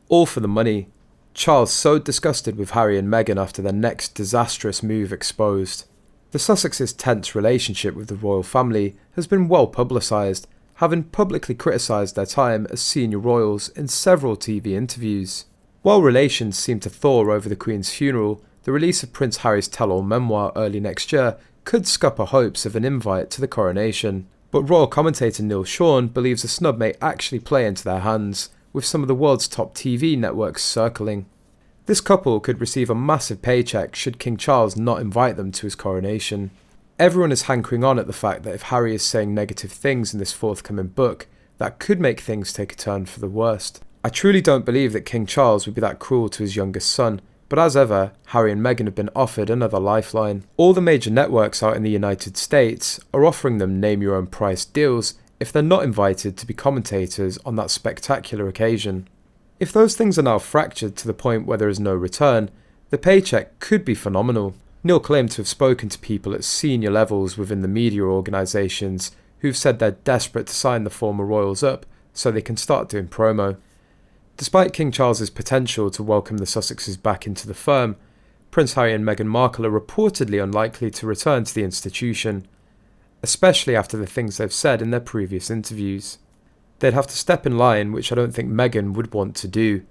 All for the money. Charles so disgusted with Harry and Meghan after their next disastrous move exposed. The Sussexes' tense relationship with the royal family has been well publicised, having publicly criticised their time as senior royals in several TV interviews. While relations seem to thaw over the Queen's funeral, the release of Prince Harry's tell-all memoir early next year could scupper hopes of an invite to the coronation. But royal commentator Neil Sean believes a snub may actually play into their hands, with some of the world's top TV networks circling. This couple could receive a massive paycheck should King Charles not invite them to his coronation. Everyone is hankering on at the fact that if Harry is saying negative things in this forthcoming book, that could make things take a turn for the worst. I truly don't believe that King Charles would be that cruel to his youngest son, but as ever, Harry and Meghan have been offered another lifeline. All the major networks out in the United States are offering them name-your-own-price deals if they're not invited to be commentators on that spectacular occasion. If those things are now fractured to the point where there is no return, the paycheck could be phenomenal. Neil claimed to have spoken to people at senior levels within the media organisations who've said they're desperate to sign the former royals up so they can start doing promo. Despite King Charles's potential to welcome the Sussexes back into the firm, Prince Harry and Meghan Markle are reportedly unlikely to return to the institution, especially after the things they've said in their previous interviews. They'd have to step in line, which I don't think Meghan would want to do.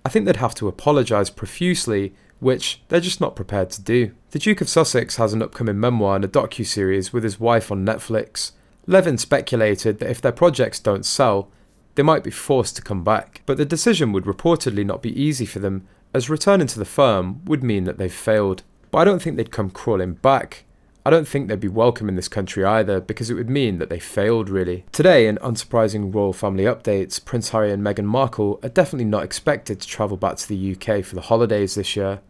I think they'd have to apologise profusely, which they're just not prepared to do. The Duke of Sussex has an upcoming memoir and a docu-series with his wife on Netflix. Levin speculated that if their projects don't sell, they might be forced to come back, but the decision would reportedly not be easy for them, as returning to the firm would mean that they've failed. But I don't think they'd come crawling back. I don't think they'd be welcome in this country either, because it would mean that they failed really. Today, in unsurprising royal family updates, Prince Harry and Meghan Markle are definitely not expected to travel back to the UK for the holidays this year.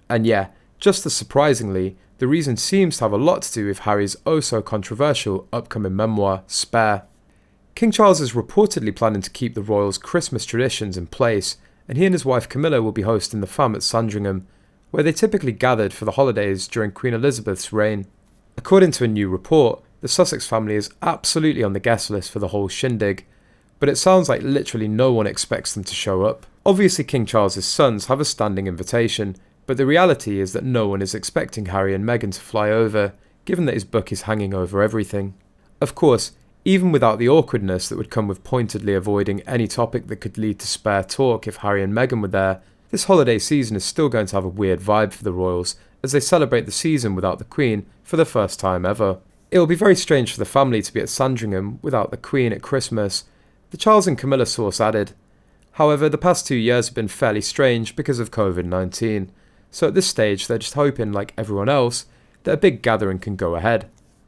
And yeah, just as surprisingly, the reason seems to have a lot to do with Harry's oh-so-controversial upcoming memoir, Spare. King Charles is reportedly planning to keep the royals' Christmas traditions in place, and he and his wife Camilla will be hosting the fam at Sandringham, where they typically gathered for the holidays during Queen Elizabeth's reign. According to a new report, the Sussex family is absolutely on the guest list for the whole shindig, but it sounds like literally no one expects them to show up. Obviously King Charles's sons have a standing invitation, but the reality is that no one is expecting Harry and Meghan to fly over, given that his book is hanging over everything. Of course, even without the awkwardness that would come with pointedly avoiding any topic that could lead to spare talk if Harry and Meghan were there, this holiday season is still going to have a weird vibe for the royals as they celebrate the season without the Queen for the first time ever. It will be very strange for the family to be at Sandringham without the Queen at Christmas, the Charles and Camilla source added. However, the past 2 years have been fairly strange because of COVID-19, so at this stage they're just hoping, like everyone else, that a big gathering can go ahead.